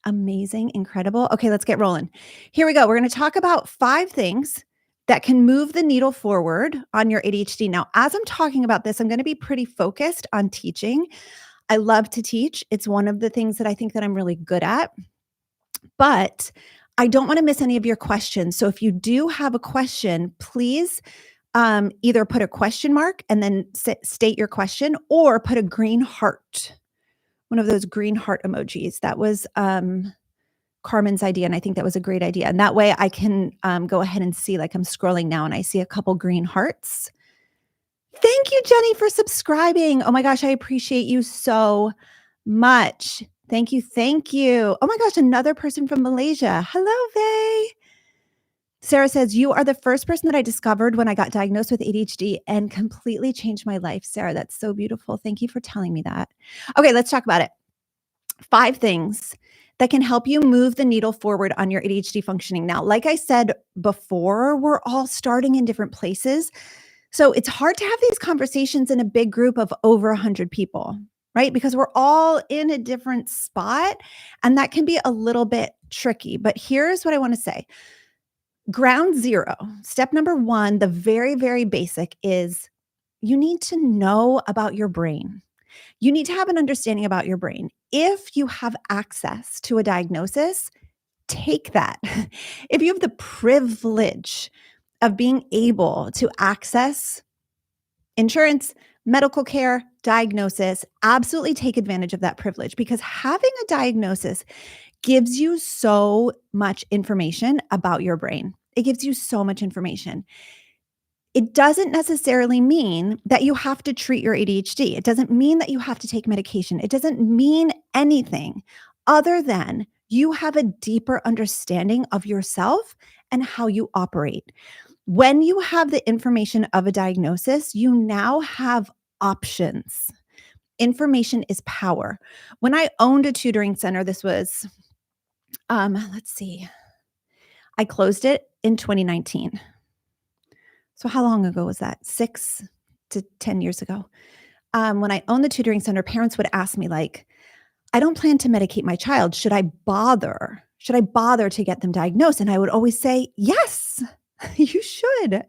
Amazing, incredible. Okay, let's get rolling. Here we go. We're going to talk about 5 things that can move the needle forward on your ADHD. Now, as I'm talking about this, I'm going to be pretty focused on teaching. I love to teach. It's one of the things that I think that I'm really good at, but I don't want to miss any of your questions. So if you do have a question, please either put a question mark and then state your question, or put a green heart, one of those green heart emojis. That was Carmen's idea, and I think that was a great idea. And that way I can go ahead and see, like I'm scrolling now and I see a couple green hearts. Thank you, Jenny, for subscribing. Oh my gosh, I appreciate you so much. Thank you. Thank you. Oh my gosh, another person from Malaysia. Hello, Vay. Sarah says, you are the first person that I discovered when I got diagnosed with ADHD and completely changed my life. Sarah, that's so beautiful. Thank you for telling me that. Okay, let's talk about it. 5 things that can help you move the needle forward on your ADHD functioning. Now, like I said before, we're all starting in different places. So it's hard to have these conversations in a big group of over 100 people, right? Because we're all in a different spot, and that can be a little bit tricky. But here's what I want to say. Ground zero, step number 1, the very, very basic, is you need to know about your brain. You need to have an understanding about your brain. If you have access to a diagnosis, take that. If you have the privilege of being able to access insurance, medical care, diagnosis, absolutely take advantage of that privilege, because having a diagnosis gives you so much information about your brain. It gives you so much information. It doesn't necessarily mean that you have to treat your ADHD. It doesn't mean that you have to take medication. It doesn't mean anything other than you have a deeper understanding of yourself and how you operate. When you have the information of a diagnosis, you now have options. Information is power. When I owned a tutoring center, this was, let's see, I closed it in 2019. So how long ago was that? 6 to 10 years ago. When I owned the tutoring center, parents would ask me, like, I don't plan to medicate my child. Should I bother? Should I bother to get them diagnosed? And I would always say, yes, you should.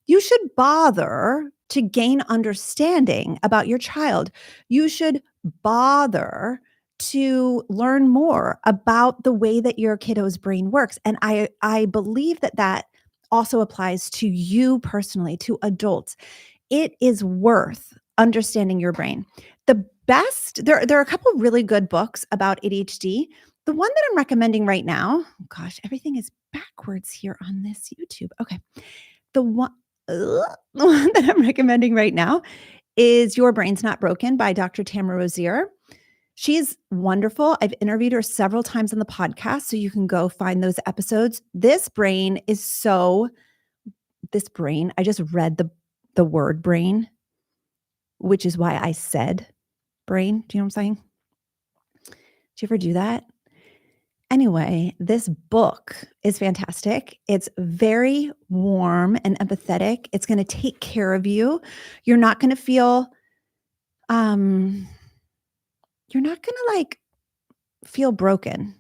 You should bother to gain understanding about your child. You should bother to learn more about the way that your kiddo's brain works. And I believe that that also applies to you personally, to adults. It is worth understanding your brain. The best, there are a couple really good books about ADHD. The one that I'm recommending right now, gosh, everything is backwards here on this YouTube. Okay. The one that I'm recommending right now is Your Brain's Not Broken by Dr. Tamara Rozier. She's wonderful. I've interviewed her several times on the podcast, so you can go find those episodes. This brain, I just read the word brain, which is why I said brain. Do you know what I'm saying? Do you ever do that? Anyway, this book is fantastic. It's very warm and empathetic. It's going to take care of you. You're not going to feel, feel broken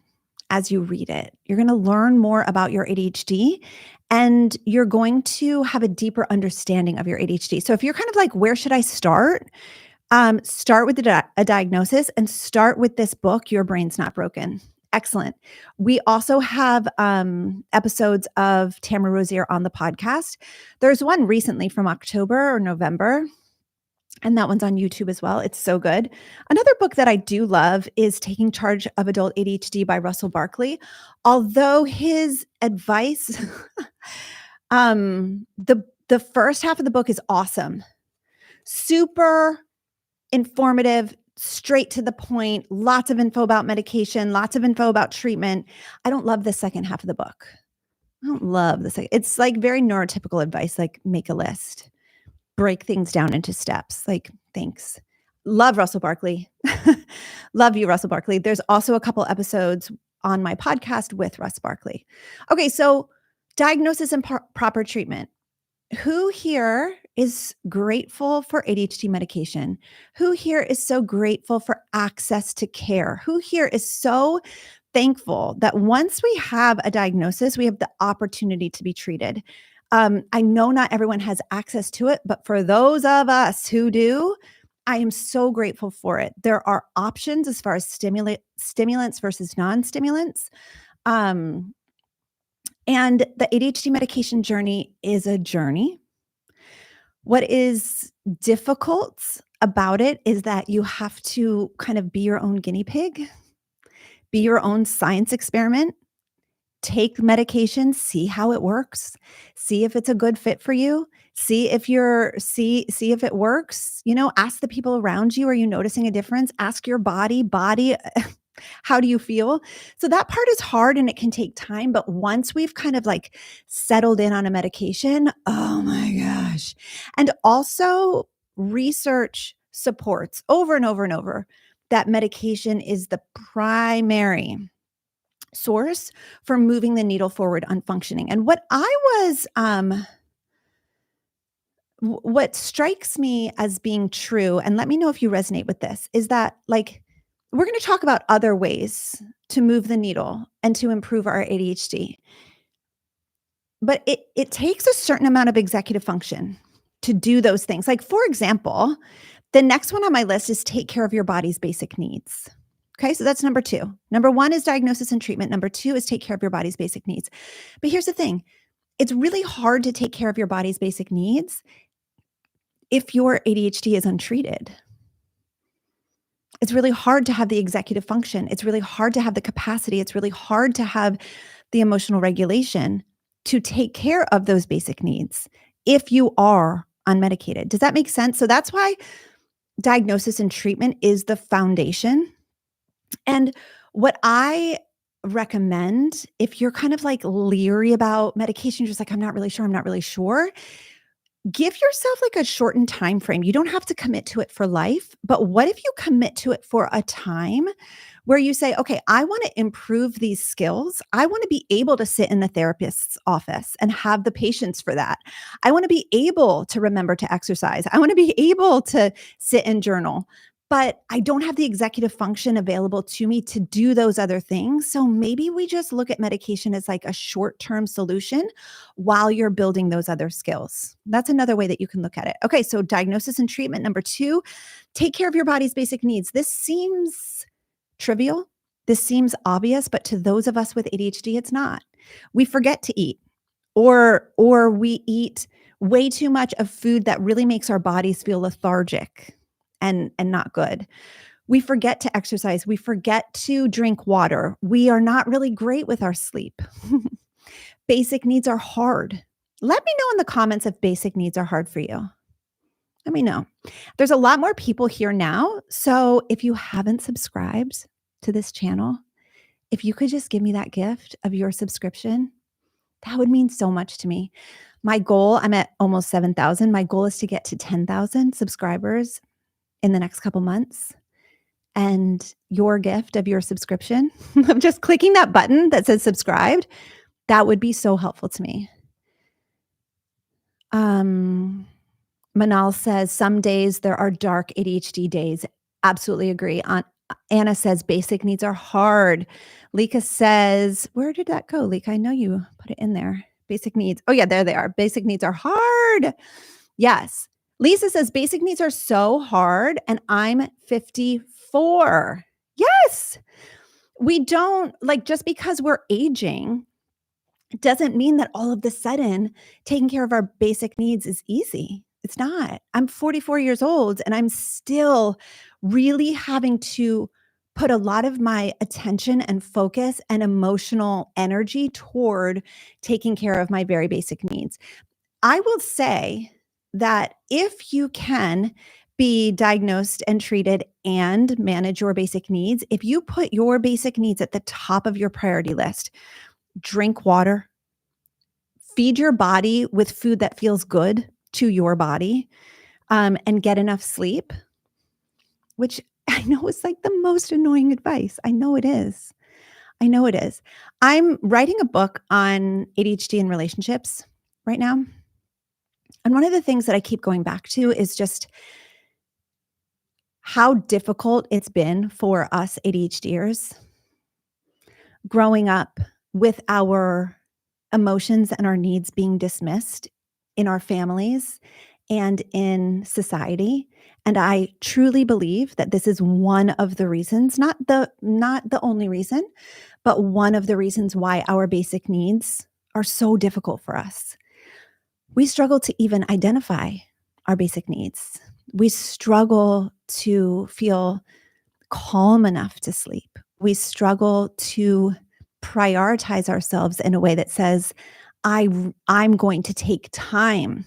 as you read it. You're going to learn more about your ADHD, and you're going to have a deeper understanding of your ADHD. So if you're kind of like, where should I start? Start with a diagnosis, and start with this book, Your Brain's Not Broken. Excellent. We also have episodes of Tamara Rozier on the podcast. There's one recently from October or November, and that one's on YouTube as well. It's so good. Another book that I do love is Taking Charge of Adult ADHD by Russell Barkley. Although his advice, the first half of the book is awesome. Super informative, straight to the point, lots of info about medication, lots of info about treatment. I don't love the second half of the book. I don't love the second. It's like very neurotypical advice, like make a list, break things down into steps. Like, thanks. Love Russell Barkley. Love you, Russell Barkley. There's also a couple episodes on my podcast with Russ Barkley. Okay, so diagnosis and proper treatment. Who here is grateful for ADHD medication? Who here is so grateful for access to care? Who here is so thankful that once we have a diagnosis, we have the opportunity to be treated. I know not everyone has access to it, but for those of us who do, I am so grateful for it. There are options as far as stimulants versus non-stimulants. Um, and the ADHD medication journey is a journey. What is difficult about it is that you have to kind of be your own guinea pig, be your own science experiment, take medication, see how it works, see if it's a good fit for you, see if it works, ask the people around you, are you noticing a difference? Ask your body, how do you feel? So that part is hard and it can take time, but once we've kind of like settled in on a medication, oh my gosh. And also research supports over and over and over that medication is the primary source for moving the needle forward on functioning. And what strikes me as being true, and let me know if you resonate with this, is that like we're going to talk about other ways to move the needle and to improve our ADHD. But it takes a certain amount of executive function to do those things. Like, for example, the next one on my list is take care of your body's basic needs. Okay, so that's number 2. Number 1 is diagnosis and treatment. Number 2 is take care of your body's basic needs. But here's the thing. It's really hard to take care of your body's basic needs if your ADHD is untreated. It's really hard to have the executive function. It's really hard to have the capacity. It's really hard to have the emotional regulation to take care of those basic needs if you are unmedicated. Does that make sense? So that's why diagnosis and treatment is the foundation. And what I recommend, if you're kind of like leery about medication, you're just like, I'm not really sure, give yourself like a shortened time frame. You don't have to commit to it for life, but what if you commit to it for a time where you say, okay, I want to improve these skills. I want to be able to sit in the therapist's office and have the patience for that. I want to be able to remember to exercise. I want to be able to sit and journal, but I don't have the executive function available to me to do those other things. So maybe we just look at medication as like a short-term solution while you're building those other skills. That's another way that you can look at it. Okay, so diagnosis and treatment. Number 2, take care of your body's basic needs. This seems trivial. This seems obvious, but to those of us with ADHD, it's not. We forget to eat, or we eat way too much of food that really makes our bodies feel lethargic and not good. We forget to exercise. We forget to drink water. We are not really great with our sleep. Basic needs are hard. Let me know in the comments if basic needs are hard for you. Let me know. There's a lot more people here now. So if you haven't subscribed to this channel, if you could just give me that gift of your subscription, that would mean so much to me. My goal, I'm at almost 7,000. My goal is to get to 10,000 subscribers in the next couple months. And your gift of your subscription, of just clicking that button that says subscribed, that would be so helpful to me. Manal says, some days there are dark ADHD days. Absolutely agree. Anna says, basic needs are hard. Lika says, where did that go, Lika? I know you put it in there. Basic needs. Oh yeah, there they are. Basic needs are hard. Yes. Lisa says, basic needs are so hard and I'm 54. Yes. We don't, like, just because we're aging doesn't mean that all of the sudden taking care of our basic needs is easy. It's not. I'm 44 years old and I'm still really having to put a lot of my attention and focus and emotional energy toward taking care of my very basic needs. I will say that if you can be diagnosed and treated and manage your basic needs, if you put your basic needs at the top of your priority list, drink water, feed your body with food that feels good to your body, and get enough sleep, which I know is like the most annoying advice. I know it is. I'm writing a book on ADHD and relationships right now. And one of the things that I keep going back to is just how difficult it's been for us ADHDers growing up with our emotions and our needs being dismissed in our families and in society. And I truly believe that this is one of the reasons, not the only reason, but one of the reasons why our basic needs are so difficult for us. We struggle to even identify our basic needs. We struggle to feel calm enough to sleep. We struggle to prioritize ourselves in a way that says, I'm going to take time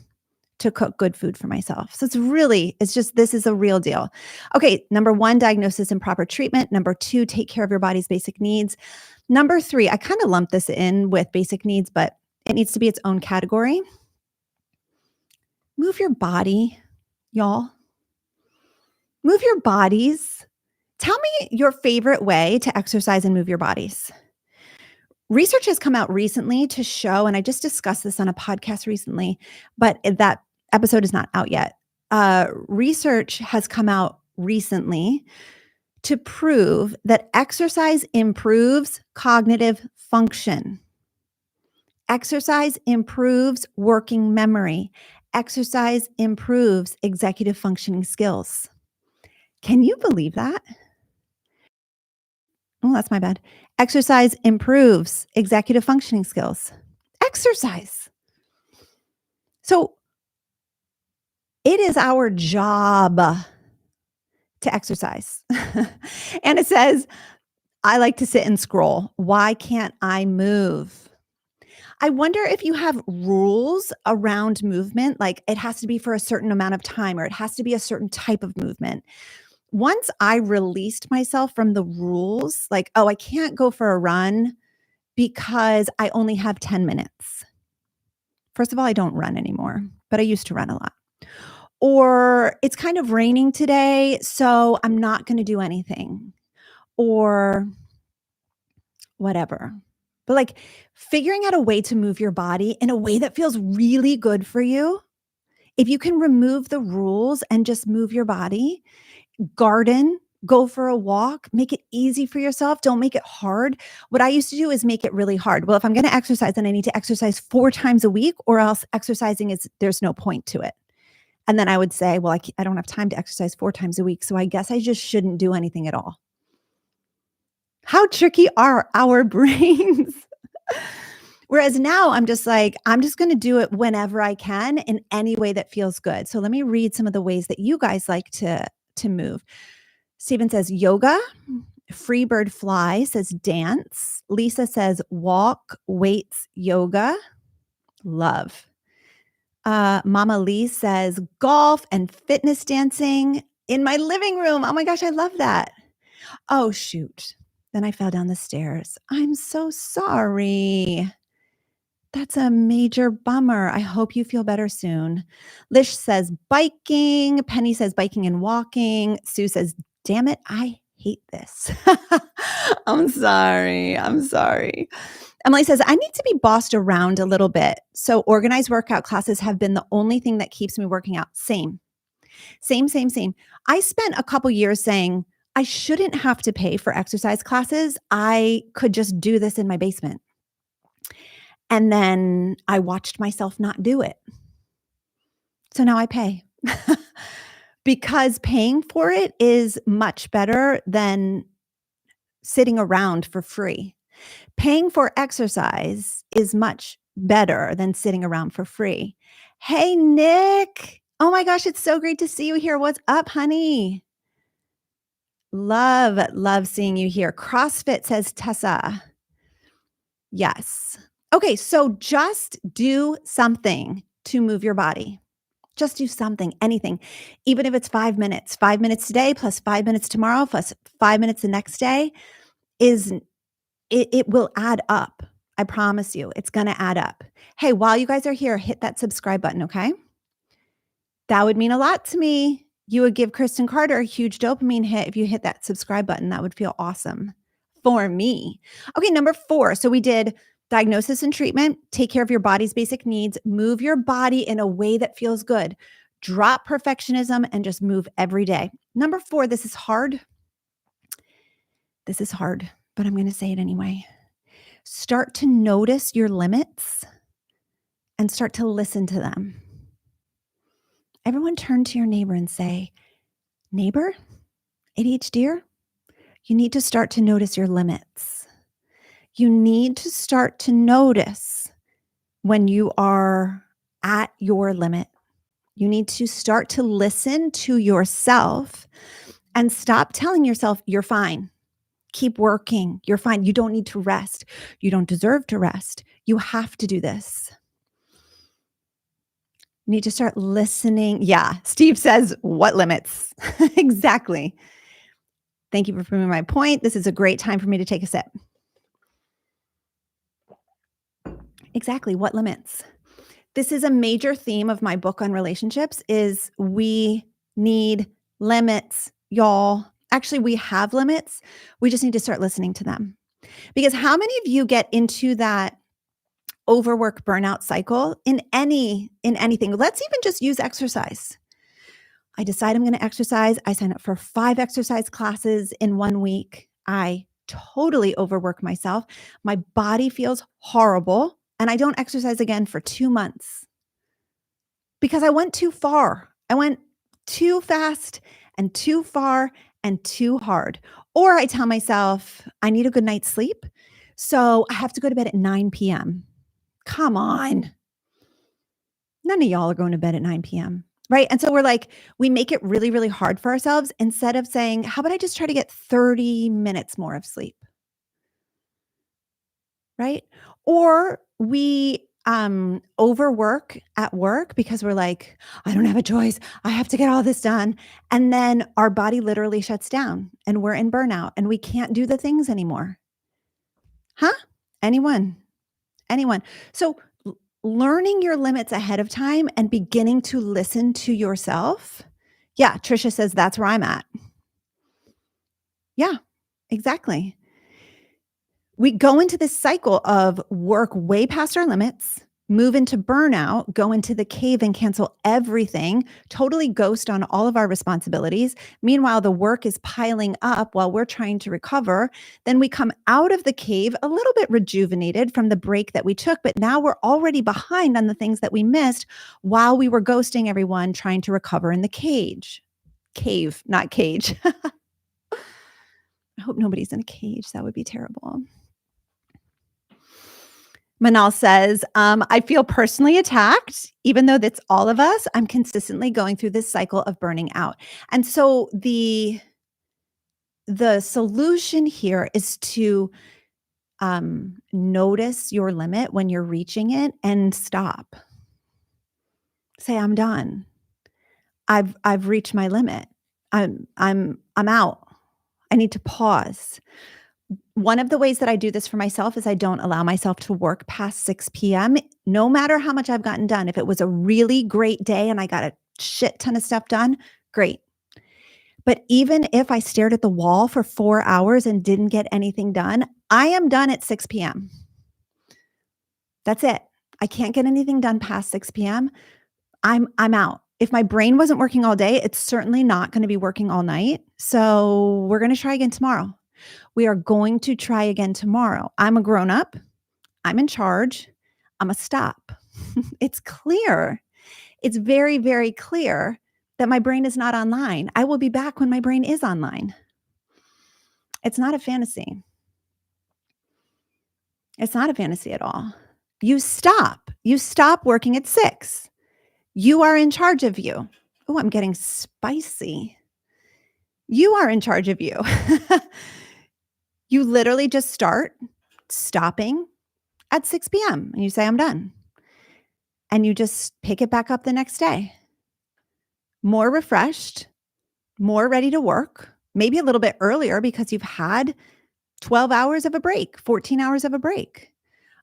to cook good food for myself. So this is a real deal. Okay, number one, diagnosis and proper treatment. Number two, take care of your body's basic needs. Number three, I kind of lump this in with basic needs, but it needs to be its own category. Move your body, y'all. Move your bodies. Tell me your favorite way to exercise and move your bodies. Research has come out recently to show, and I just discussed this on a podcast recently, but that episode is not out yet. Research has come out recently to prove that exercise improves cognitive function. Exercise improves working memory. Exercise improves executive functioning skills. Can you believe that? Oh, that's my bad. Exercise improves executive functioning skills. Exercise. So it is our job to exercise. And it says, I like to sit and scroll. Why can't I move? I wonder if you have rules around movement, like it has to be for a certain amount of time or it has to be a certain type of movement. Once I released myself from the rules, like, oh, I can't go for a run because I only have 10 minutes. First of all, I don't run anymore, but I used to run a lot. Or it's kind of raining today, so I'm not going to do anything. Or whatever. But like figuring out a way to move your body in a way that feels really good for you. If you can remove the rules and just move your body, garden, go for a walk, make it easy for yourself. Don't make it hard. What I used to do is make it really hard. Well, if I'm going to exercise, then I need to exercise 4 times a week, or else there's no point to it. And then I would say, well, I don't have time to exercise 4 times a week, so I guess I just shouldn't do anything at all. How tricky are our brains? Whereas now I'm just like, I'm just going to do it whenever I can in any way that feels good. So let me read some of the ways that you guys like to move. Stephen says yoga. Freebird Fly says dance. Lisa says walk, weights, yoga. Love. Mama Lee says golf and fitness dancing in my living room. Oh my gosh, I love that. Oh, shoot. Then I fell down the stairs. I'm so sorry. That's a major bummer. I hope you feel better soon. Lish says biking. Penny says biking and walking. Sue says, damn it, I hate this. I'm sorry. Emily says, I need to be bossed around a little bit. So organized workout classes have been the only thing that keeps me working out. Same. I spent a couple years saying, I shouldn't have to pay for exercise classes. I could just do this in my basement. And then I watched myself not do it. So now I pay because paying for it is much better than sitting around for free. Paying for exercise is much better than sitting around for free. Hey, Nick. Oh my gosh, it's so great to see you here. What's up, honey? Love seeing you here. CrossFit says Tessa. Yes. Okay, so just do something to move your body. Just do something, anything. Even if it's 5 minutes. 5 minutes today plus 5 minutes tomorrow plus 5 minutes the next day it will add up. I promise you, it's going to add up. Hey, while you guys are here, hit that subscribe button, okay? That would mean a lot to me. You would give Kristen Carter a huge dopamine hit if you hit that subscribe button. That would feel awesome for me. Okay, number 4. So we did diagnosis and treatment, take care of your body's basic needs, move your body in a way that feels good, drop perfectionism, and just move every day. Number 4, this is hard. But I'm going to say it anyway. Start to notice your limits and start to listen to them. Everyone turn to your neighbor and say, "Neighbor, ADHDer, you need to start to notice your limits. You need to start to notice when you are at your limit. You need to start to listen to yourself and stop telling yourself, you're fine. Keep working. You're fine. You don't need to rest. You don't deserve to rest. You have to do this." You need to start listening. Yeah. Steve says, what limits? Exactly. Thank you for proving my point. This is a great time for me to take a sip. Exactly. What limits? This is a major theme of my book on relationships is we need limits, y'all. Actually, we have limits. We just need to start listening to them. Because how many of you get into that overwork burnout cycle in anything? Let's even just use exercise. I decide I'm going to exercise. I sign up for 5 exercise classes in 1 week. I totally overwork myself. My body feels horrible, and I don't exercise again for 2 months because I went too far. I went too fast and too far and too hard. Or I tell myself I need a good night's sleep, so I have to go to bed at 9 p.m. Come on. None of y'all are going to bed at 9 p.m. Right. And so we make it really, really hard for ourselves instead of saying, how about I just try to get 30 minutes more of sleep? Right. Or we overwork at work because we're like, I don't have a choice. I have to get all this done. And then our body literally shuts down and we're in burnout and we can't do the things anymore. Huh? Anyone? Anyone? So learning your limits ahead of time and beginning to listen to yourself. Yeah, Trisha says that's where I'm at. Yeah, exactly. We go into this cycle of work way past our limits, move into burnout, go into the cave and cancel everything, totally ghost on all of our responsibilities. Meanwhile, the work is piling up while we're trying to recover. Then we come out of the cave a little bit rejuvenated from the break that we took, but now we're already behind on the things that we missed while we were ghosting everyone trying to recover in the cave, not cage. I hope nobody's in a cage. That would be terrible. Manal says, I feel personally attacked, even though that's all of us. I'm consistently going through this cycle of burning out. And so the solution here is to notice your limit when you're reaching it and stop. Say, I'm done. I've reached my limit. I'm out. I need to pause. One of the ways that I do this for myself is I don't allow myself to work past 6 p.m. no matter how much I've gotten done. If it was a really great day and I got a shit ton of stuff done, great. But even if I stared at the wall for 4 hours and didn't get anything done, I am done at 6 p.m. That's it. I can't get anything done past 6 p.m. I'm out. If my brain wasn't working all day, it's certainly not going to be working all night. So we're going to try again tomorrow. We are going to try again tomorrow. I'm a grown up. I'm in charge. I'm a stop. It's clear. It's very, very clear that my brain is not online. I will be back when my brain is online. It's not a fantasy. It's not a fantasy at all. You stop. You stop working at 6. You are in charge of you. Oh, I'm getting spicy. You are in charge of you. You literally just start stopping at 6 p.m. and you say, I'm done. And you just pick it back up the next day. More refreshed, more ready to work, maybe a little bit earlier because you've had 12 hours of a break, 14 hours of a break.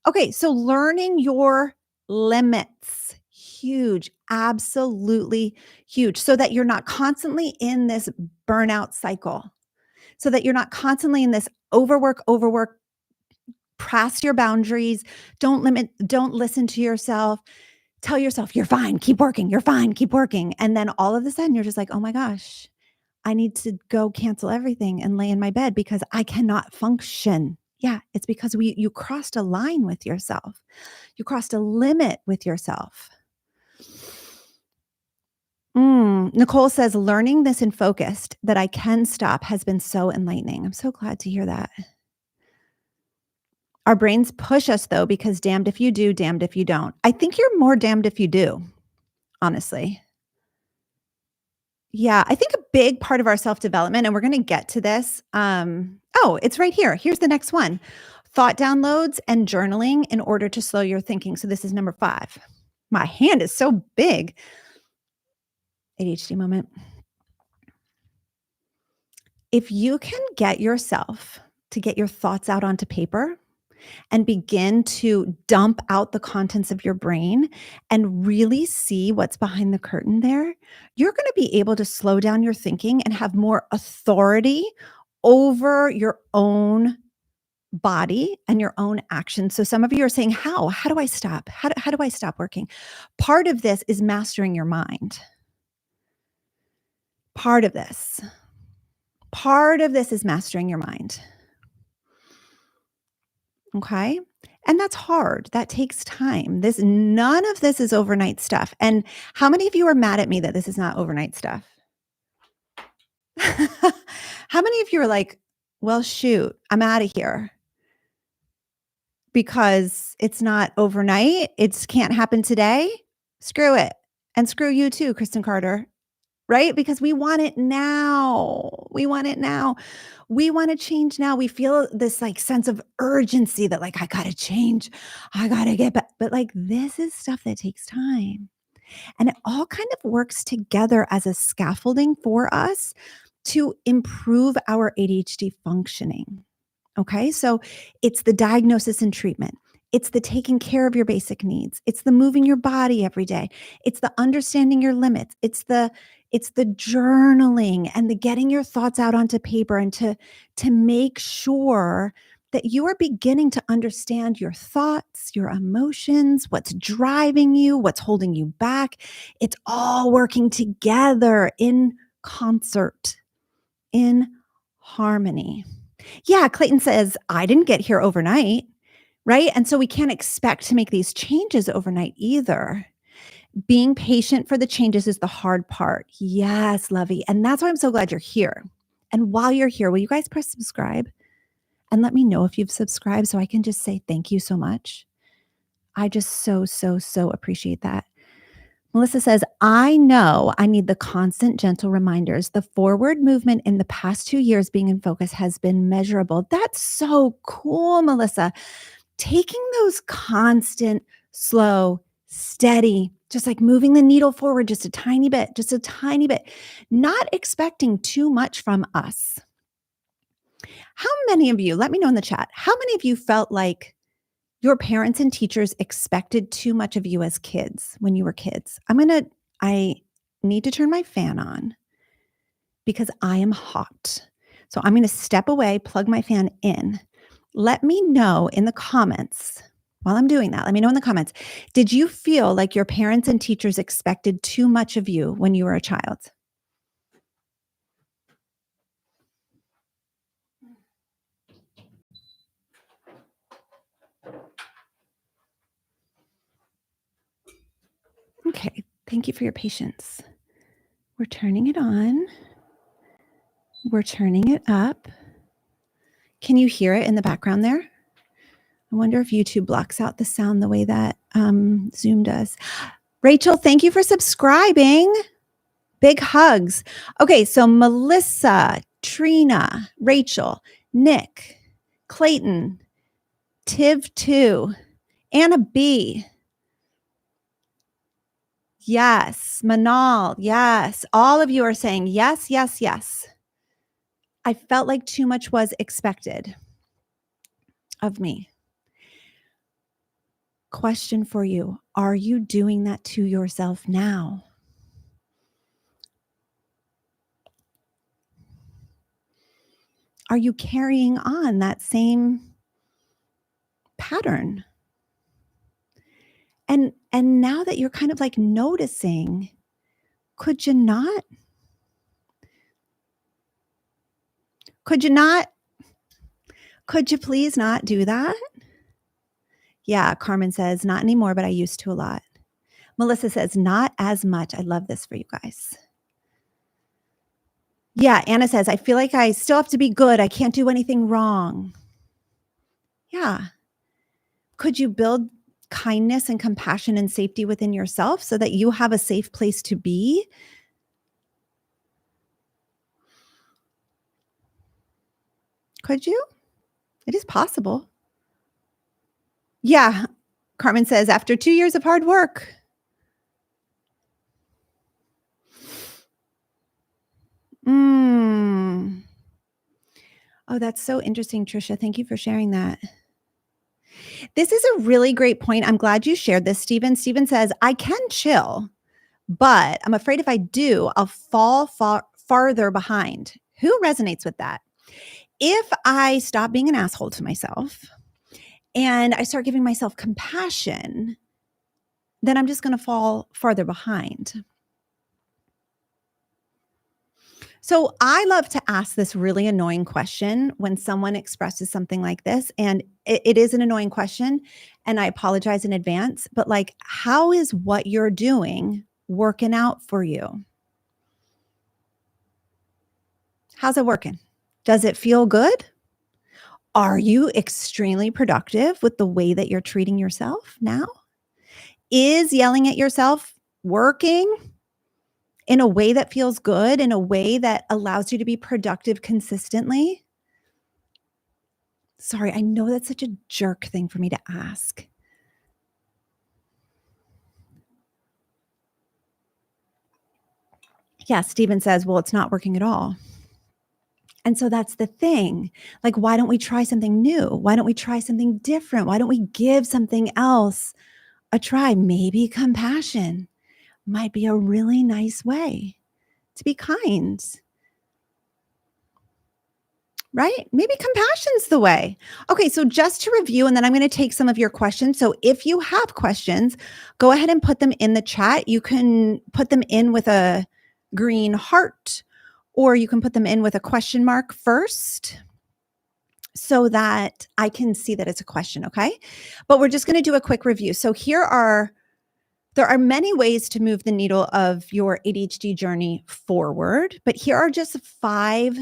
Okay, so learning your limits, huge, absolutely huge, so that you're not constantly in this burnout cycle, so that you're not constantly in this overwork, past your boundaries, don't listen to yourself. Tell yourself, you're fine, keep working, you're fine, keep working. And then all of a sudden you're just like, oh my gosh, I need to go cancel everything and lay in my bed because I cannot function Yeah, it's because you crossed a line with yourself. You crossed a limit with yourself. Nicole says, learning this and focused that I can stop has been so enlightening. I'm so glad to hear that. Our brains push us though, because damned if you do, damned if you don't. I think you're more damned if you do, honestly. Yeah, I think a big part of our self-development, and we're going to get to this. Oh, it's right here. Here's the next one. Thought downloads and journaling in order to slow your thinking. So this is number 5. My hand is so big. ADHD moment. If you can get yourself to get your thoughts out onto paper and begin to dump out the contents of your brain and really see what's behind the curtain there, you're going to be able to slow down your thinking and have more authority over your own body and your own actions. So some of you are saying, how do I stop? How do I stop working? Part of this is mastering your mind. Part of this is mastering your mind. Okay. And that's hard. That takes time. None of this is overnight stuff. And how many of you are mad at me that this is not overnight stuff? How many of you are like, well, shoot, I'm out of here because it's not overnight. It can't happen today. Screw it. And screw you too, Kristen Carter. Right? Because we want it now. We want it now. We want to change now. We feel this like sense of urgency that like, I got to change. I got to get back. But like, this is stuff that takes time. And it all kind of works together as a scaffolding for us to improve our ADHD functioning. Okay. So it's the diagnosis and treatment. It's the taking care of your basic needs. It's the moving your body every day. It's the understanding your limits. It's the journaling and the getting your thoughts out onto paper and to make sure that you are beginning to understand your thoughts, your emotions, what's driving you, what's holding you back. It's all working together in concert, in harmony. Yeah, Clayton says, I didn't get here overnight, right? And so we can't expect to make these changes overnight either. Being patient for the changes is the hard part. Yes, Lovey. And that's why I'm so glad you're here. And while you're here, will you guys press subscribe and let me know if you've subscribed so I can just say thank you so much? I just so appreciate that. Melissa says, I know I need the constant, gentle reminders. The forward movement in the past 2 years being in focus has been measurable. That's so cool, Melissa. Taking those constant, slow, steady, just like moving the needle forward just a tiny bit, not expecting too much from us. How many of you, let me know in the chat, how many of you felt like your parents and teachers expected too much of you as kids when you were kids? I need to turn my fan on because I am hot. So I'm going to step away, plug my fan in. Let me know in the comments while I'm doing that. Let me know in the comments. Did you feel like your parents and teachers expected too much of you when you were a child? Okay, thank you for your patience. We're turning it on. We're turning it up. Can you hear it in the background there? I wonder if YouTube blocks out the sound the way that Zoom does. Rachel, thank you for subscribing. Big hugs. Okay, so Melissa, Trina, Rachel, Nick, Clayton, Tiv2, Anna B. Yes, Manal, yes. All of you are saying yes, yes, yes. I felt like too much was expected of me. Question for you. Are you doing that to yourself now? Are you carrying on that same pattern? And now that you're kind of like noticing, could you not? Could you not? Could you please not do that? Yeah, Carmen says, not anymore, but I used to a lot. Melissa says, not as much. I love this for you guys. Yeah, Anna says, I feel like I still have to be good. I can't do anything wrong. Yeah. Could you build kindness and compassion and safety within yourself so that you have a safe place to be? Could you? It is possible. Yeah. Carmen says, after 2 years of hard work. Oh, that's so interesting, Trisha. Thank you for sharing that. This is a really great point. I'm glad you shared this, Stephen. Stephen says, I can chill, but I'm afraid if I do, I'll fall farther behind. Who resonates with that? If I stop being an asshole to myself and I start giving myself compassion, then I'm just going to fall farther behind. So I love to ask this really annoying question when someone expresses something like this. And it is an annoying question. And I apologize in advance. But like, how is what you're doing working out for you? How's it working? Does it feel good? Are you extremely productive with the way that you're treating yourself now? Is yelling at yourself working in a way that feels good, in a way that allows you to be productive consistently? Sorry, I know that's such a jerk thing for me to ask. Yeah, Steven says, well, it's not working at all. And so that's the thing. Like, why don't we try something new? Why don't we try something different? Why don't we give something else a try? Maybe compassion might be a really nice way to be kind. Right? Maybe compassion's the way. Okay, so just to review, and then I'm going to take some of your questions. So if you have questions, go ahead and put them in the chat. You can put them in with a green heart, or you can put them in with a question mark first so that I can see that it's a question, okay? But we're just going to do a quick review. So there are many ways to move the needle of your ADHD journey forward, but here are just 5,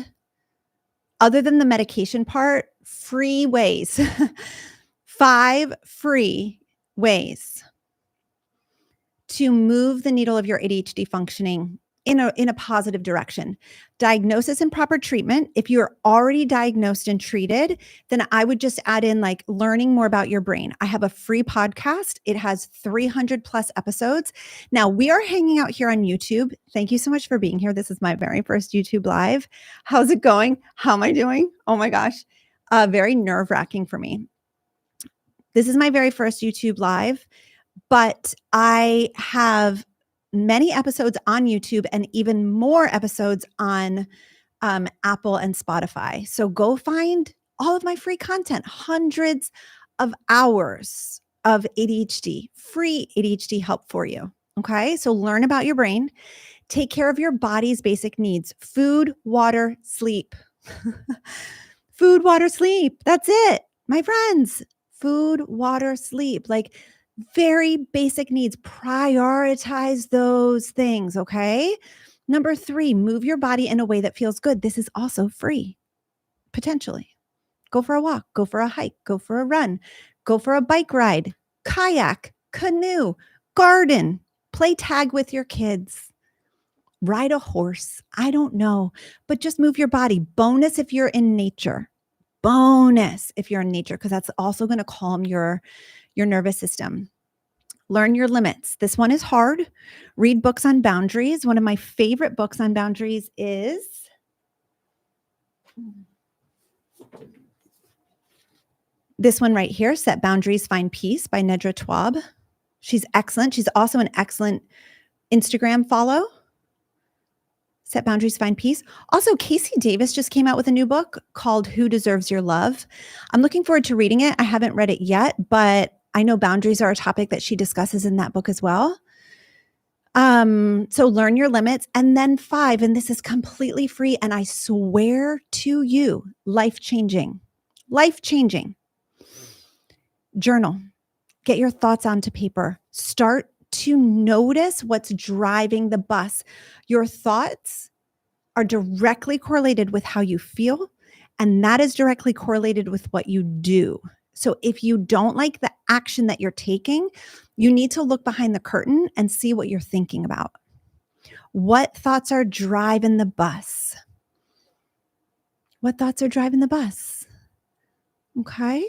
other than the medication part, free ways. 5 free ways to move the needle of your ADHD functioning in a positive direction. Diagnosis and proper treatment. If you're already diagnosed and treated, then I would just add in like learning more about your brain. I have a free podcast. It has 300 plus episodes. Now we are hanging out here on YouTube. Thank you so much for being here. This is my very first YouTube live. How's it going? How am I doing? Oh my gosh. Very nerve-wracking for me. This is my very first YouTube live, but I have many episodes on YouTube and even more episodes on Apple and Spotify. So go find all of my free content, hundreds of hours of ADHD, free ADHD help for you. Okay. So learn about your brain, take care of your body's basic needs: food, water, sleep. Food, water, sleep. That's it, my friends. Food, water, sleep. Like, very basic needs. Prioritize those things, okay? Number 3, move your body in a way that feels good. This is also free, potentially. Go for a walk, go for a hike, go for a run, go for a bike ride, kayak, canoe, garden, play tag with your kids, ride a horse. I don't know, but just move your body. Bonus if you're in nature. Bonus if you're in nature, because that's also going to calm your nervous system. Learn your limits. This one is hard. Read books on boundaries. One of my favorite books on boundaries is this one right here, Set Boundaries, Find Peace by Nedra Tawwab. She's excellent. She's also an excellent Instagram follow. Set Boundaries, Find Peace. Also, Casey Davis just came out with a new book called Who Deserves Your Love. I'm looking forward to reading it. I haven't read it yet, but I know boundaries are a topic that she discusses in that book as well. So learn your limits. And then 5, and this is completely free, and I swear to you, life-changing. Life-changing. Journal. Get your thoughts onto paper. Start to notice what's driving the bus. Your thoughts are directly correlated with how you feel, and that is directly correlated with what you do. So if you don't like the action that you're taking, you need to look behind the curtain and see what you're thinking about. What thoughts are driving the bus? What thoughts are driving the bus? Okay.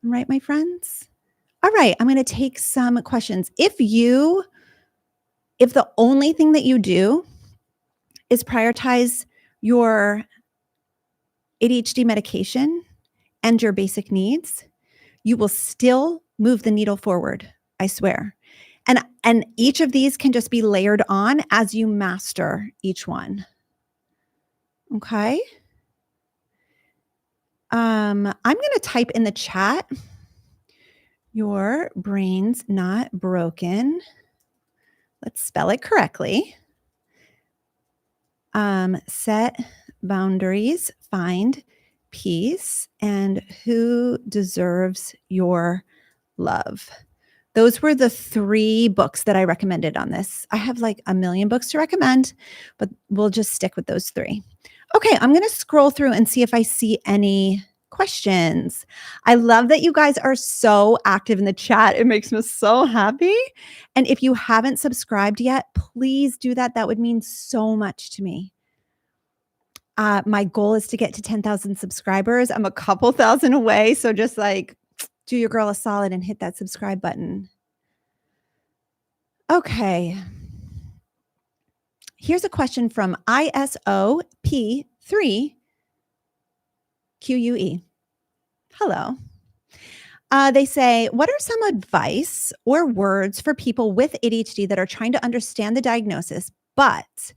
All right, my friends. All right, I'm going to take some questions. If the only thing that you do is prioritize your ADHD medication and your basic needs, you will still move the needle forward, I swear. And each of these can just be layered on as you master each one. Okay? I'm going to type in the chat, your brain's not broken. Let's spell it correctly. Set boundaries, find peace, and who deserves your love. Those were the 3 books that I recommended on this. I have like a million books to recommend, but we'll just stick with those 3. Okay, I'm going to scroll through and see if I see any questions. I love that you guys are so active in the chat. It makes me so happy. And if you haven't subscribed yet, please do that. That would mean so much to me. My goal is to get to 10,000 subscribers. I'm a couple thousand away. So just like do your girl a solid and hit that subscribe button. Okay. Here's a question from ISOP3QUE. Hello. They say, what are some advice or words for people with ADHD that are trying to understand the diagnosis, but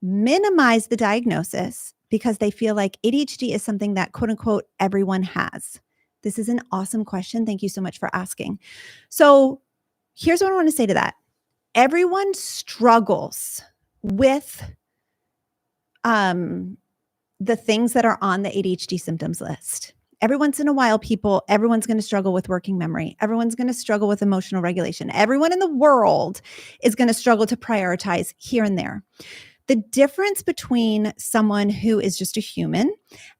minimize the diagnosis because they feel like ADHD is something that quote unquote everyone has? This is an awesome question. Thank you so much for asking. So here's what I want to say to that. Everyone struggles with the things that are on the ADHD symptoms list. Every once in a while, everyone's going to struggle with working memory. Everyone's going to struggle with emotional regulation. Everyone in the world is going to struggle to prioritize here and there. The difference between someone who is just a human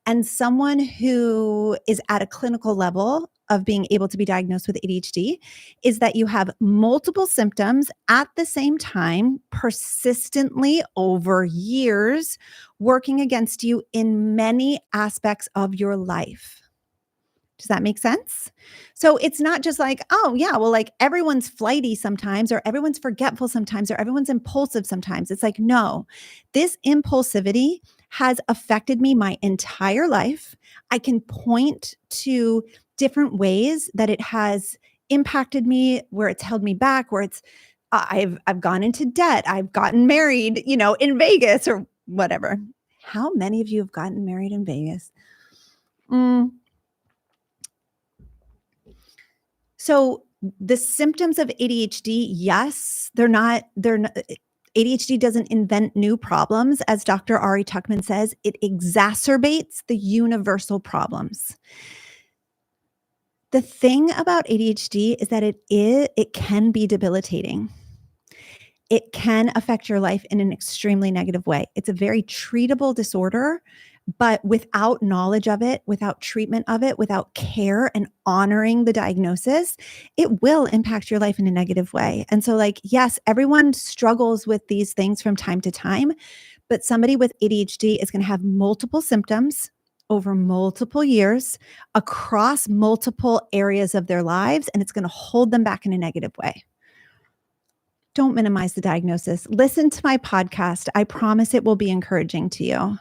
and someone who is at a clinical level of being able to be diagnosed with ADHD is that you have multiple symptoms at the same time, persistently over years, working against you in many aspects of your life. Does that make sense? So it's not just like, oh yeah, well, like everyone's flighty sometimes, or everyone's forgetful sometimes, or everyone's impulsive sometimes. It's like, no, this impulsivity has affected me my entire life. I can point to different ways that it has impacted me, where it's held me back, where it's, I've gone into debt. I've gotten married, in Vegas or whatever. How many of you have gotten married in Vegas? So the symptoms of ADHD, yes, they're not, ADHD doesn't invent new problems. As Dr. Ari Tuckman says, it exacerbates the universal problems. The thing about ADHD is that it can be debilitating. It can affect your life in an extremely negative way. It's a very treatable disorder, but without knowledge of it, without treatment of it, without care and honoring the diagnosis, it will impact your life in a negative way. And so yes, everyone struggles with these things from time to time, but somebody with ADHD is going to have multiple symptoms over multiple years across multiple areas of their lives, and it's going to hold them back in a negative way. Don't minimize the diagnosis. Listen to my podcast. I promise it will be encouraging to you.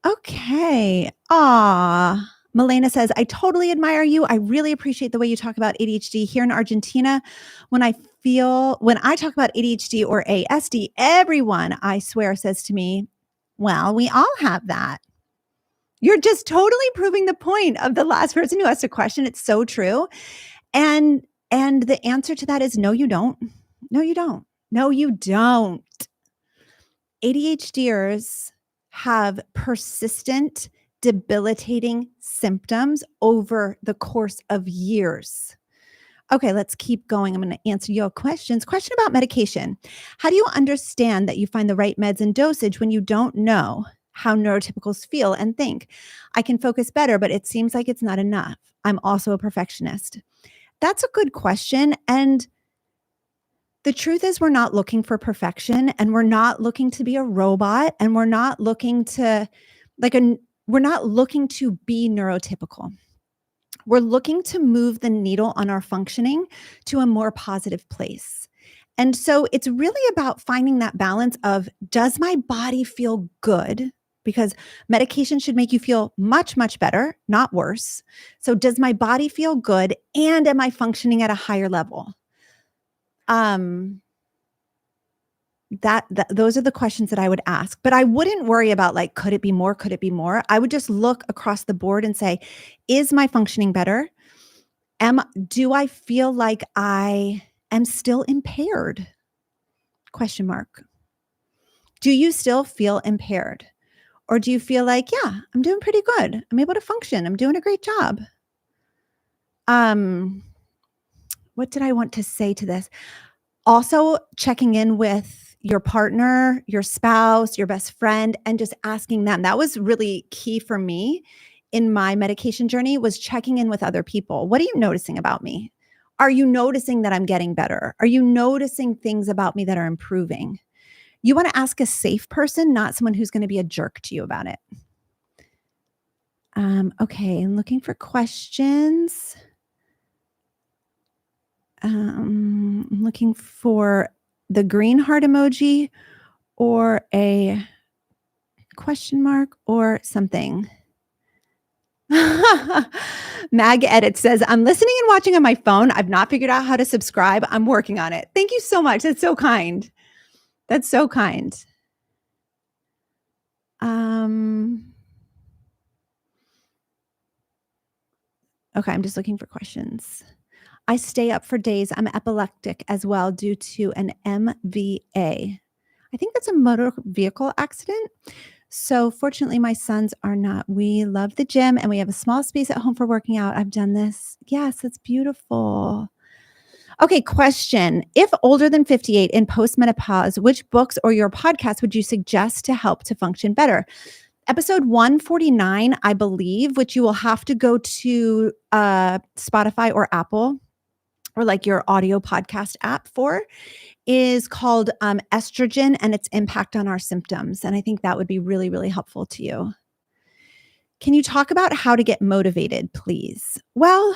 Okay. Milena says, I totally admire you. I really appreciate the way you talk about ADHD here in Argentina. When I talk about ADHD or ASD, everyone, I swear, says to me, well, we all have that. You're just totally proving the point of the last person who asked a question. It's so true. And the answer to that is no, you don't. No, you don't. No, you don't. ADHDers have persistent debilitating symptoms over the course of years. Okay, let's keep going. I'm going to answer your questions. Question about medication. How do you understand that you find the right meds and dosage when you don't know how neurotypicals feel and think? I can focus better, but it seems like it's not enough. I'm also a perfectionist. That's a good question. And the truth is, we're not looking for perfection, and we're not looking to be a robot, and we're not looking to we're not looking to be neurotypical. We're looking to move the needle on our functioning to a more positive place. And so it's really about finding that balance of, does my body feel good? Because medication should make you feel much, much better, not worse. So does my body feel good? And am I functioning at a higher level? Those are the questions that I would ask, but I wouldn't worry about like, could it be more? Could it be more? I would just look across the board and say, is my functioning better? Do I feel like I am still impaired? Question mark. Do you still feel impaired? Or do you feel like, yeah, I'm doing pretty good. I'm able to function. I'm doing a great job. What did I want to say to this? Also, checking in with your partner, your spouse, your best friend, and just asking them. That was really key for me in my medication journey, was checking in with other people. What are you noticing about me? Are you noticing that I'm getting better? Are you noticing things about me that are improving? You want to ask a safe person, not someone who's going to be a jerk to you about it. Okay, I'm looking for questions. I'm looking for the green heart emoji or a question mark or something. Mag Edit says, I'm listening and watching on my phone. I've not figured out how to subscribe. I'm working on it. Thank you so much. That's so kind. That's so kind. Okay, I'm just looking for questions. I stay up for days. I'm epileptic as well due to an MVA. I think that's a motor vehicle accident. So fortunately, my sons are not. We love the gym and we have a small space at home for working out. I've done this. Yes, that's beautiful. Okay, question. If older than 58 in postmenopause, which books or your podcast would you suggest to help to function better? Episode 149, I believe, which you will have to go to Spotify or Apple or like your audio podcast app for, is called Estrogen and its impact on our symptoms. And I think that would be really, really helpful to you. Can you talk about how to get motivated, please? Well,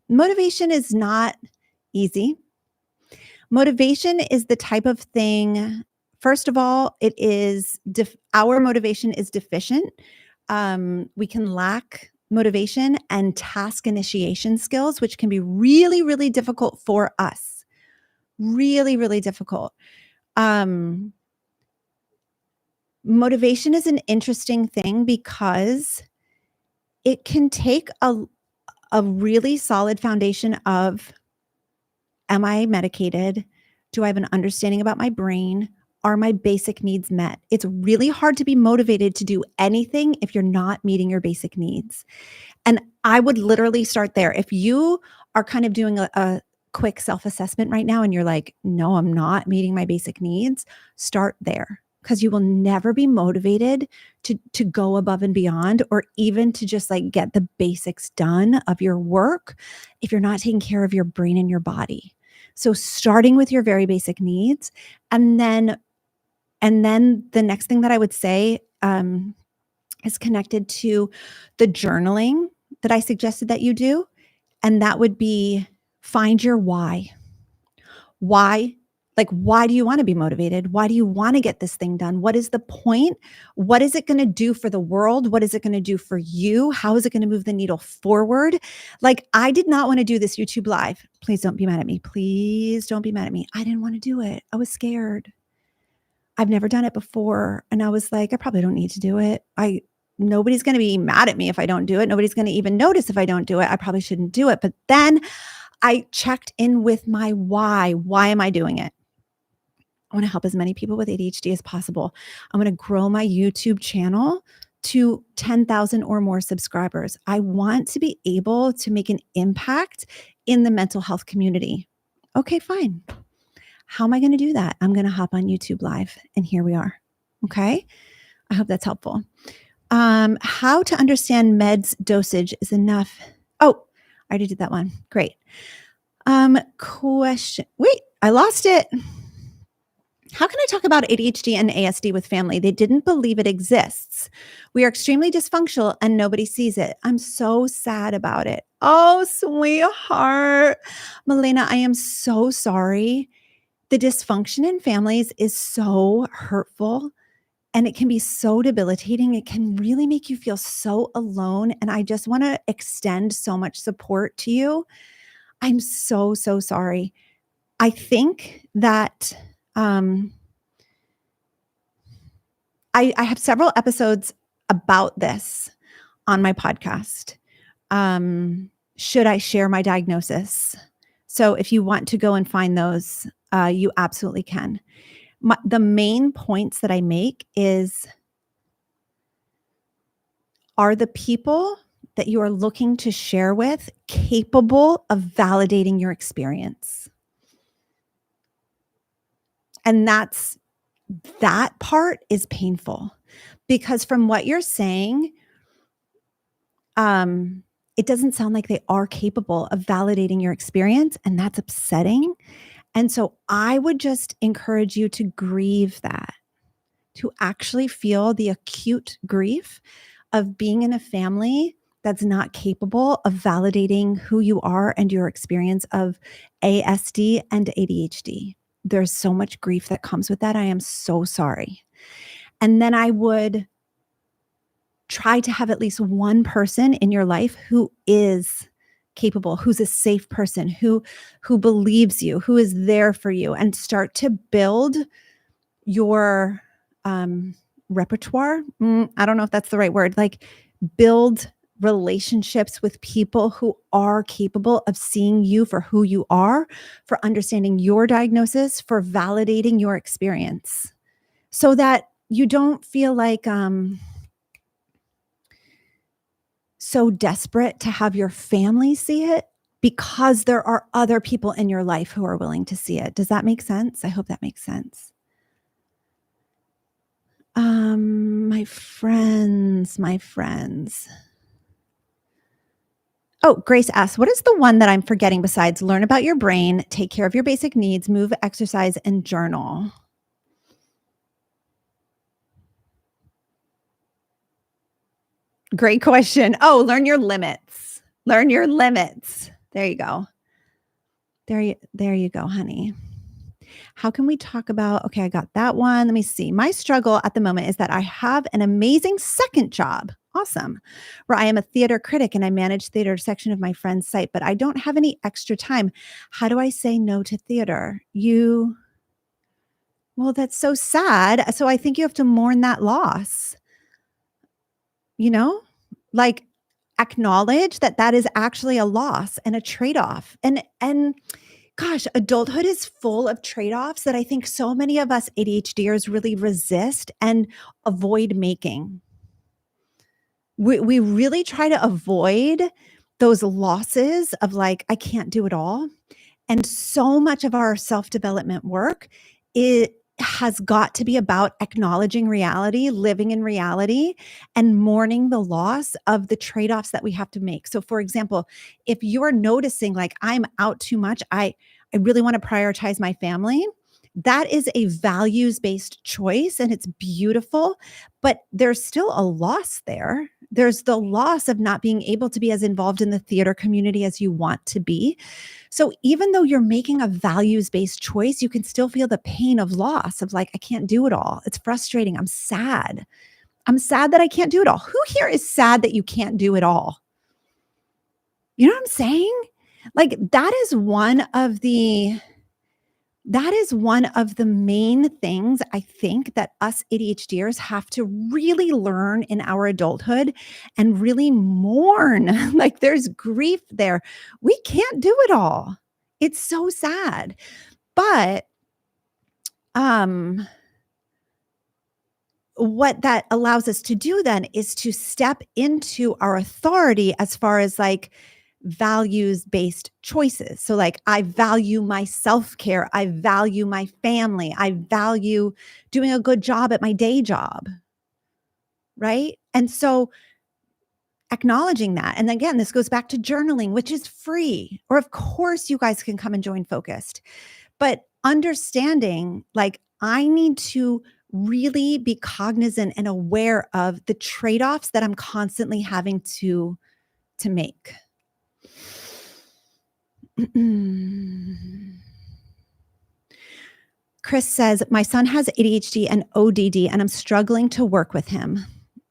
motivation is not easy. Motivation is the type of thing, first of all, it is our motivation is deficient. We can lack motivation and task initiation skills, which can be really, really difficult for us. Really, really difficult. Motivation is an interesting thing because it can take a really solid foundation of, am I medicated? Do I have an understanding about my brain? Are my basic needs met? It's really hard to be motivated to do anything if you're not meeting your basic needs. And I would literally start there. If you are kind of doing a quick self-assessment right now and you're like, no, I'm not meeting my basic needs, start there, because you will never be motivated to go above and beyond, or even to just like get the basics done of your work if you're not taking care of your brain and your body. So starting with your very basic needs, and then the next thing that I would say is connected to the journaling that I suggested that you do. And that would be, find your why. Why? Like, why do you want to be motivated? Why do you want to get this thing done? What is the point? What is it going to do for the world? What is it going to do for you? How is it going to move the needle forward? Like, I did not want to do this YouTube live. Please don't be mad at me. Please don't be mad at me. I didn't want to do it. I was scared. I've never done it before. And I was like, I probably don't need to do it. Nobody's going to be mad at me if I don't do it. Nobody's going to even notice if I don't do it. I probably shouldn't do it. But then I checked in with my why. Why am I doing it? I want to help as many people with ADHD as possible. I'm going to grow my YouTube channel to 10,000 or more subscribers. I want to be able to make an impact in the mental health community. Okay, fine. How am I going to do that? I'm going to hop on YouTube Live, and here we are. Okay. I hope that's helpful. How to understand meds dosage is enough. Oh, I already did that one. Great. Question. Wait, I lost it. How can I talk about ADHD and ASD with family? They didn't believe it exists. We are extremely dysfunctional and nobody sees it. I'm so sad about it. Oh, sweetheart. Milena, I am so sorry. The dysfunction in families is so hurtful and it can be so debilitating. It can really make you feel so alone. And I just want to extend so much support to you. I'm so, so sorry. I think that I have several episodes about this on my podcast. Should I share my diagnosis? So if you want to go and find those, you absolutely can. The main points that I make is, are the people that you are looking to share with capable of validating your experience? And that part is painful because from what you're saying, it doesn't sound like they are capable of validating your experience, and that's upsetting. And so I would just encourage you to grieve that, to actually feel the acute grief of being in a family that's not capable of validating who you are and your experience of ASD and ADHD. There's so much grief that comes with that. I am so sorry. And then I would try to have at least one person in your life who is capable, who's a safe person, who believes you, who is there for you, and start to build your repertoire. I don't know if that's the right word. Like build relationships with people who are capable of seeing you for who you are, for understanding your diagnosis, for validating your experience, so that you don't feel like so desperate to have your family see it because there are other people in your life who are willing to see it. Does that make sense? I hope that makes sense. My friends. Oh, Grace asks, what is the one that I'm forgetting besides learn about your brain, take care of your basic needs, move, exercise, and journal? Great question. Oh, learn your limits. Learn your limits. There you go. There you go, honey. How can we talk about, okay, I got that one. Let me see. My struggle at the moment is that I have an amazing second job. Awesome. Where I am a theater critic and I manage theater section of my friend's site, but I don't have any extra time. How do I say no to theater? Well, that's so sad. So I think you have to mourn that loss, like acknowledge that that is actually a loss and a trade-off. And gosh, adulthood is full of trade-offs that I think so many of us ADHDers really resist and avoid making. We really try to avoid those losses of like, I can't do it all. And so much of our self-development work, it has got to be about acknowledging reality, living in reality, and mourning the loss of the trade-offs that we have to make. So for example, if you're noticing like I'm out too much, I really want to prioritize my family. That is a values-based choice and it's beautiful, but there's still a loss there. There's the loss of not being able to be as involved in the theater community as you want to be. So even though you're making a values-based choice, you can still feel the pain of loss of like, I can't do it all. It's frustrating. I'm sad. I'm sad that I can't do it all. Who here is sad that you can't do it all? You know what I'm saying? Like that is one of the main things I think that us ADHDers have to really learn in our adulthood and really mourn. Like there's grief there. We can't do it all. It's so sad. But what that allows us to do then is to step into our authority as far as like values-based choices. So like I value my self-care, I value my family, I value doing a good job at my day job, right? And so acknowledging that. And again, this goes back to journaling, which is free. Or of course you guys can come and join Focused. But understanding like I need to really be cognizant and aware of the trade-offs that I'm constantly having to make. Chris says, my son has ADHD and ODD, and I'm struggling to work with him.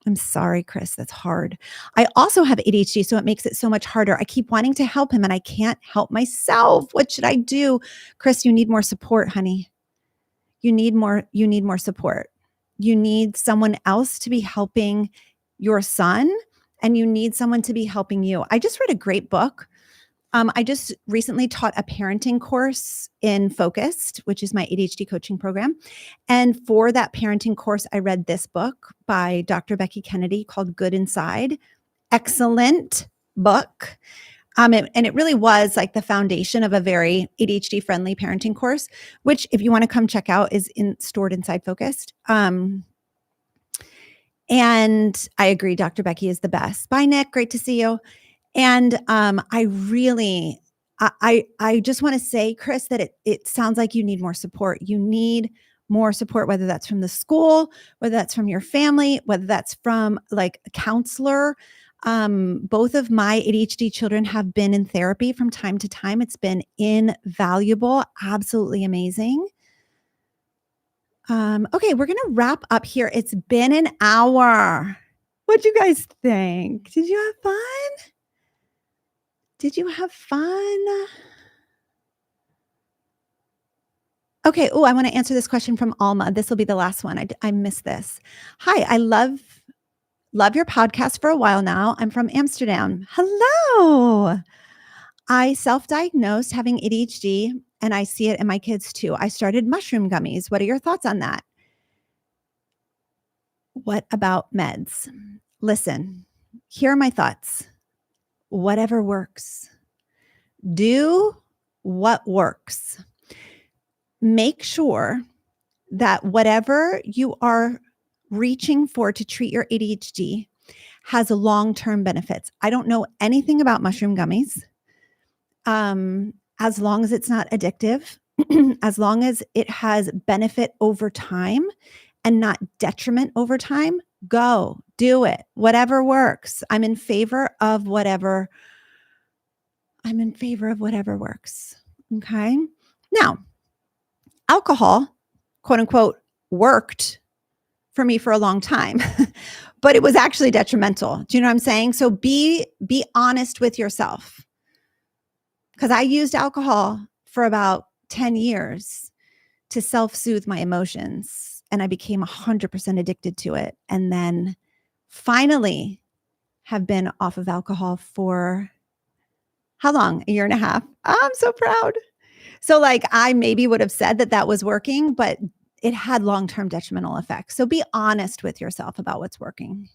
I'm sorry, Chris, that's hard. I also have ADHD, so it makes it so much harder. I keep wanting to help him and I can't help myself. What should I do? Chris, you need more support, honey. You need more support. You need someone else to be helping your son, and you need someone to be helping you. I just read a great book. I just recently taught a parenting course in Focused, which is my ADHD coaching program. And for that parenting course, I read this book by Dr. Becky Kennedy called Good Inside. Excellent book. And it really was like the foundation of a very ADHD friendly parenting course, which if you want to come check out is stored inside Focused. And I agree, Dr. Becky is the best. Bye, Nick. Great to see you. And I just want to say, Chris, that it sounds like you need more support. You need more support, whether that's from the school, whether that's from your family, whether that's from like a counselor. Both of my ADHD children have been in therapy from time to time. It's been invaluable, absolutely amazing. Okay, we're going to wrap up here. It's been an hour. What'd you guys think? Did you have fun? Did you have fun? Okay. Oh, I want to answer this question from Alma. This will be the last one. I missed this. Hi, I love your podcast for a while now. I'm from Amsterdam. Hello. I self-diagnosed having ADHD, and I see it in my kids too. I started mushroom gummies. What are your thoughts on that? What about meds? Listen, here are my thoughts. Whatever works. Do what works. Make sure that whatever you are reaching for to treat your ADHD has long-term benefits. I don't know anything about mushroom gummies. As long as it's not addictive, as long as it has benefit over time and not detriment over time, go do it. Whatever works. I'm in favor of whatever works. Okay. Now, alcohol, quote unquote, worked for me for a long time, but it was actually detrimental. Do you know what I'm saying? So be honest with yourself. Because I used alcohol for about 10 years to self-soothe my emotions, and I became 100% addicted to it. And then finally have been off of alcohol for how long? A year and a half. I'm so proud. So like I maybe would have said that was working, but it had long-term detrimental effects. So be honest with yourself about what's working.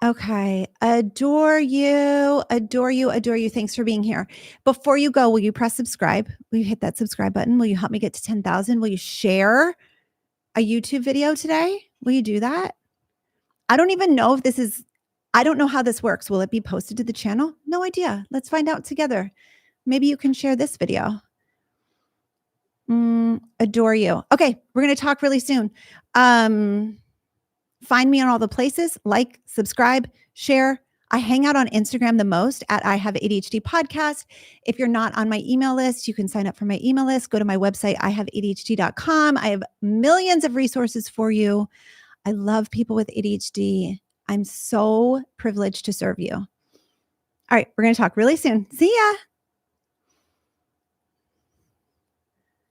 Okay. Adore you. Adore you. Adore you. Thanks for being here. Before you go, will you press subscribe? Will you hit that subscribe button? Will you help me get to 10,000? Will you share a YouTube video today? Will you do that? I don't even know if I don't know how this works. Will it be posted to the channel? No idea. Let's find out together. Maybe you can share this video. Adore you. Okay. We're going to talk really soon. Find me on all the places, like, subscribe, share. I hang out on Instagram the most at I Have ADHD Podcast. If you're not on my email list, you can sign up for my email list. Go to my website, ihaveadhd.com. I have millions of resources for you. I love people with ADHD. I'm so privileged to serve you. All right, we're going to talk really soon. See ya.